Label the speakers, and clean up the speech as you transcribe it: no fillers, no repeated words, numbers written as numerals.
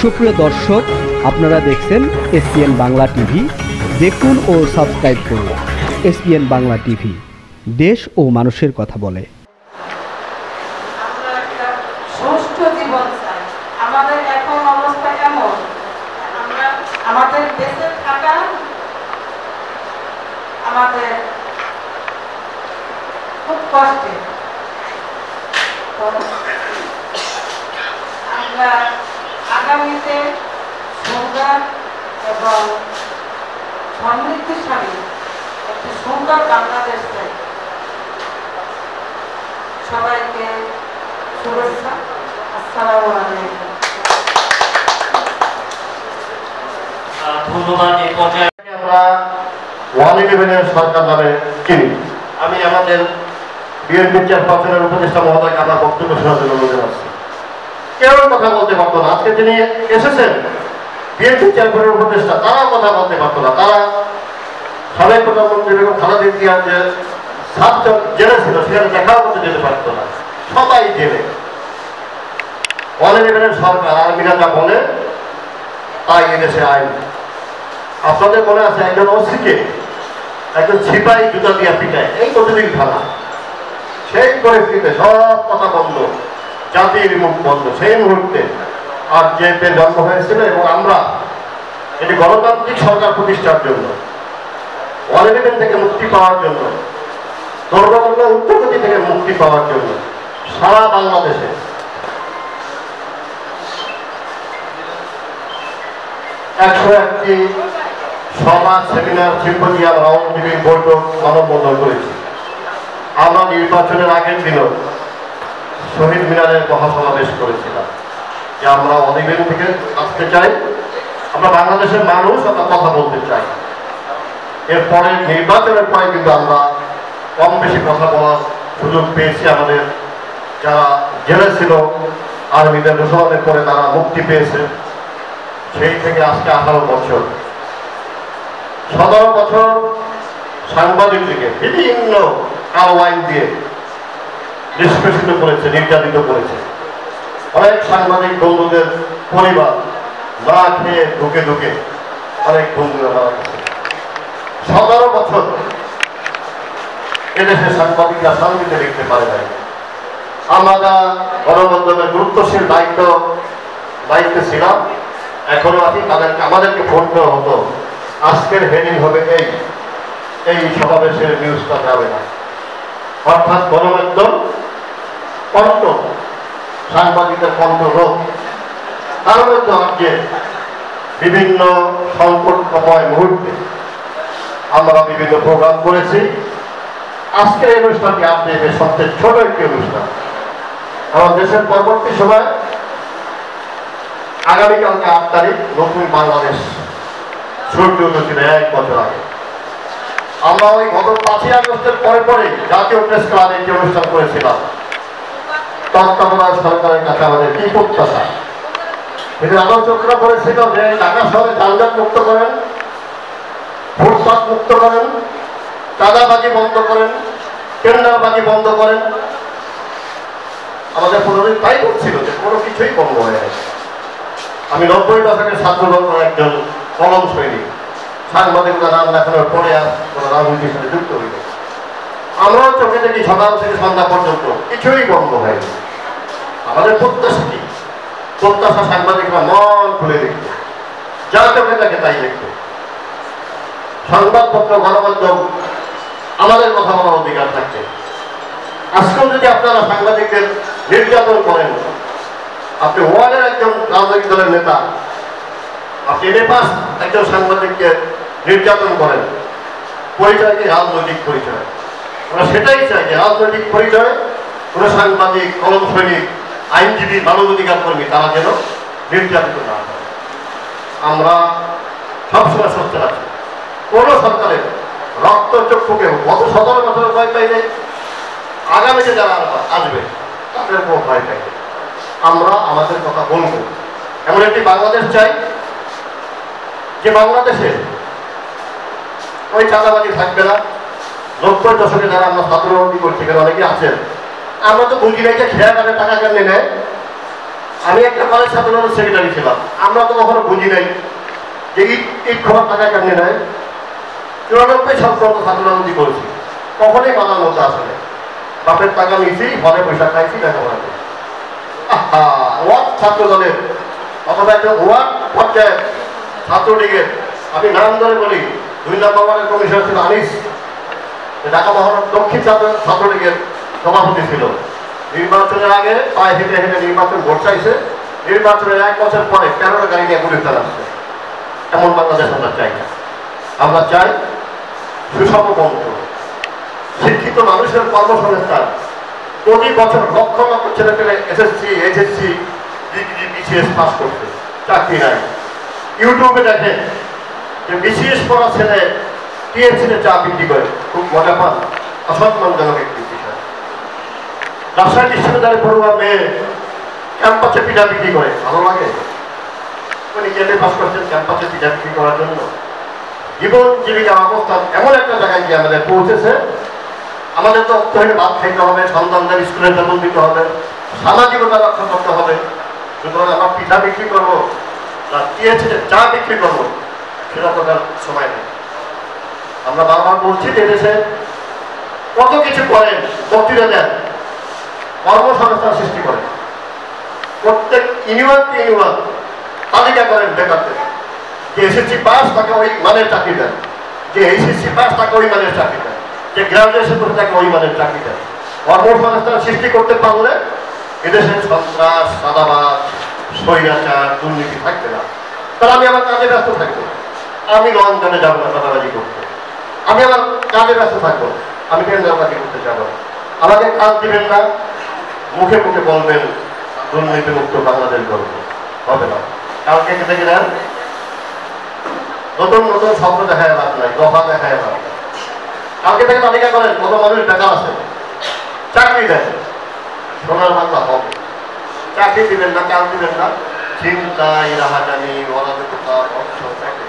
Speaker 1: সুপ্রিয় দর্শক, আপনারা দেখছেন এসপিএন বাংলা টিভি। দেখুন ও সাবস্ক্রাইব করুন এসপিএন বাংলা টিভি, দেশ ও মানুষের কথা বলে।
Speaker 2: আমরা একটা সুষ্ঠু জীবন চাই। আমাদের এখন অবস্থা কেমন? আমরা আমাদের দেশে থাকা আমাদের খুব কষ্টে। আমরা আগামীতে সুন্দর এবং সমৃদ্ধিশালী একটি সুন্দর বাংলাদেশ চাই। সবাইকে শুভেচ্ছা। আসসালামু আলাইকুম।
Speaker 3: ধন্যবাদ। এই পর্যায়ে আমরা 111 সরকার নামে চিনি। আমি আমাদের বিএনপি চেয়ারপারসনের উপদেষ্টা মহোদয়কে আমার বক্তব্য শোনার জন্য বলতে পারছি। কেউ কথা বলতে পারতো না। আজকে যিনি এসেছেন বিএনপি চেয়ারপারসনের উপদেষ্টা, তারা কথা বলতে পারতো না। তারা সাবেক প্রধানমন্ত্রী বেগম খালেদা জিয়ার যে সাতজন জেলে ছিল সেখানে দেখাও করতে যেতে পারতো না, সবাই জেলে। 111 সরকার আর্মিরা যা বলে তাই এদেশে আইন। আপনাদের মনে আছে একজন ওসিকে একজন সিপাহী জুতা দিয়া পিটায়, এই প্রতিদিন থানা। সেই পরিস্থিতিতে সব কথা বন্ধ, জাতির মুখ বন্ধ। সেই মুহূর্তে আর যে জন্ম হয়েছিল এবং আমরা এটি গণতান্ত্রিক সরকার প্রতিষ্ঠার জন্য, 111 থেকে মুক্তি পাওয়ার জন্য, দ্রব্যমূল্য উচ্চগতি থেকে মুক্তি পাওয়ার জন্য সারা বাংলাদেশে একশো একটি সভা, সেমিনার, সিম্পোজিয়াম, রাউন্ড টেবিল, বৈঠক, মানববন্ধন করেছি। আমরা নির্বাচনের আগের দিনও শহীদ মিনারের মহাসমাবেশ করেছিলাম যে আমরা 111 থেকে আসতে চাই, আমরা বাংলাদেশের মানুষ, আমরা কথা বলতে চাই। এরপরে নির্বাচনের পরে কিন্তু আমরা কম বেশি কথা বলার সুযোগ পেয়েছি। আমাদের যারা জেলে ছিল আর্মিদের ঘোষণার পরে তারা মুক্তি পেয়েছে। সেই থেকে আজকে 18 বছর, 17 বছর সাংবাদিকদেরকে বিভিন্ন কালো আইন দিয়ে নিষ্পেষিত করেছে, নির্যাতিত করেছে। অনেক সাংবাদিক বন্ধুদের পরিবার না খেয়ে ঢুকে ঢুকে অনেক বন্ধুরা মারা গেছে। 17 বছর এদেশের সাংবাদিকরা শান্তিতে লিখতে পারে নাই। আমরা গণমাধ্যমের গুরুত্বশীল দায়িত্বে ছিলাম, এখনো আছি। আমাদেরকে ফোন দেওয়া হতো, আজকের হেডিং হবে এই সমাবেশের নিউজটা যাবে না। অর্থাৎ গণমাধ্যম কণ্ঠ, সাংবাদিকদের কণ্ঠরোধ। তার মধ্যে আজকে বিভিন্ন সংকটময় মুহূর্তে আমরা বিভিন্ন প্রোগ্রাম করেছি। আজকের এই অনুষ্ঠানটি আপনাদের সবচেয়ে ছোট একটি অনুষ্ঠান। আমার দেশের পরবর্তী সময় আগামীকালকে 8 তারিখ নতুন বাংলাদেশ সূর্য উঠেছিল 1 বছর আগে। আমরা ওই গত 5ই আগস্টের পরে জাতীয় প্রেস ক্লাবে একটি অনুষ্ঠান করেছিলাম। তত্ত্বাবধায়ক সরকারের কাছে আমাদের কি প্রত্যাশা, কিন্তু আলোচকরা বলেছিল যে ঢাকা শহরে যানজট মুক্ত করেন, ফুটপাত মুক্ত করেন, চাঁদাবাজি বন্ধ করেন, টেন্ডারবাজি বন্ধ করেন। আমাদের পুনরায় তাই করছিল যে কোনো কিছুই বন্ধ হয়ে গেছে। আমি 90 দশকের ছাত্রদলের একজন কলম সৈনিক, সাংবাদিকতা নাম লেখানোর পরে আর কোনো রাজনীতির সাথে যুক্ত হইল। আমরাও চোখে দেখি সকাল থেকে সন্ধ্যা পর্যন্ত কিছুই বন্ধ হয়নি। আমাদের প্রত্যাশা কি? প্রত্যাশা সাংবাদিকরা মন খুলে দেখত, যা চোখে দেখে তাই দেখত। সংবাদপত্র, গণমাধ্যম আমাদের কথা বলার অধিকার থাকছে। আজকেও যদি আপনারা সাংবাদিকদের নির্যাতন করেন, আপনি ওয়ার্ডের একজন রাজনৈতিক দলের নেতা, আপনি নেপাস একজন সাংবাদিককে নির্যাতন করেন, পরিচয় কি? রাজনৈতিক পরিচয়। আমরা সেটাই চাই যে রাজনৈতিক পরিচয় কোনো সাংবাদিক, কলম সৈনিক, আইনজীবী, মানবাধিকার কর্মী তারা যেন নির্যাতিত না হয়। আমরা সবসময় সত্যি আছি। কোনো সরকারের রক্তচক্ষুকে গত 17 বছরের ভয় পাইলে আগামীতে যারা আসবে তাদের কোনো ভয় পাইবে। আমরা আমাদের কথা বলবো। এমন একটি বাংলাদেশ চাই যে বাংলাদেশে ওই চাঁদাবাজি থাকবে না। 90 দশকে যারা আমরা ছাত্রবাদী করছি, অনেকে আছেন, আমরা তো বুঝি নাই যে খেয়াঘাটে টাকা কেমনে নেয়, আমি একটা কলেজ ছাত্রদলের সেক্রেটারি ছিলাম। আমরা তো কখনো বুঝি নাই যে ঈদ খবর টাকা কেমনি নেয়। 94 সাল পর্যন্ত ছাত্ররাজনীতি করেছি, কখনোই মানার মতো আসলে বাপের টাকা নিয়েছি, হলে পয়সা খাইছি, টাকা পড়াতে। ওয়ার্ড ছাত্র দলের অথবা একটা ওয়ার্ড পর্যায়ে ছাত্রলীগের, আমি নাম ধরে বলি, 2 নম্বর ওয়ার্ডের কমিশনার ছিল আনিস, ঢাকা মহানগর দক্ষিণ ছাত্রলীগের সভাপতি ছিল। নির্বাচনের আগে পায়ে হেঁটে হেঁটে নির্বাচন ভোট চাইছে, নির্বাচনের 1 বছর পরে 13টা গাড়ি নিয়ে গুলি চালাচ্ছে। এমন বাংলাদেশ আমরা চাই না। আমরা চাই সুষম বন্ধ, শিক্ষিত মানুষের কর্মসংস্থান। প্রতি বছর লক্ষ লক্ষ ছেলে পেলে SSC, HSC, degree, BCS pass করছে, চাকরি নাই। ইউটিউবে দেখেন যে বিসিএস পড়া ছেলে টিএসসিতে চা বিক্রি করে, খুব মজা পান, অসম্মানজনক একটি বিষয়। রাজশাহী বিশ্ববিদ্যালয়ে পড়ুয়া মেয়ে ক্যাম্পাসে পিঠা বিক্রি করে, ভালো লাগে? উনি কেটে পাস করছেন ক্যাম্পাসে পিঠা বিক্রি করার জন্য। জীবন জীবিকার অবস্থান এমন একটা জায়গায় গিয়ে আমাদের পৌঁছেছে, আমাদের তো অর্থহীন ভাত খাইতে হবে, সন্তানদের স্কুলের বেতন দিতে হবে, সামাজিকতা রক্ষা করতে হবে। সুতরাং আমরা পিঠা বিক্রি করবো না টিএসসিতে চা বিক্রি করবো, সেটা তো তার সময় নেই। আমরা বারবার বলছি যে দেশে কত কিছু করেন, বক্তৃতা দেন, কর্মসংস্থান সৃষ্টি করেন, প্রত্যেক ইউনিভার্সিটি তালিকা করেন বেকারদের। যে এসএসসি পাস তাকে ওই মানের চাকরি দেন, যে এইচএসসি পাস তাকে ওই মানের চাকরি দেন, যে গ্রাজুয়েশন করে তাকে ওই মানের চাকরি দেন। কর্মসংস্থান সৃষ্টি করতে পারলে এদেশের সন্ত্রাস, চাঁদাবাজ, স্বৈরাচার, দুর্নীতি থাকবে না। তাহলে আমি আমার কাজে ব্যস্ত থাকবো, আমি লন্ডনে যাবো না চাঁদাবাজি করতে, আমি আমার কাজে ব্যস্ত থাকবো, আমি কেন্দ্রবাজি করতে যাবো। আমাকে কাজ দিবেন না, মুখে মুখে বলবেন দুর্নীতি মুক্ত বাংলাদেশ গর্ব, হবে না। কালকে থেকে দেন নতুন নতুন স্বপ্ন দেখায় লাভ নাই, দফা দেখায় লাভ নাই। কালকে থেকে তালিকা করেন কত মানুষ বেকার আছে, চাকরি দেন, সোনার বাংলা হবে। চাকরি দিবেন না, কাজ দিবেন না, চিন্তায় রাহাজানি, অরাজকতা, অর্থ চাকরি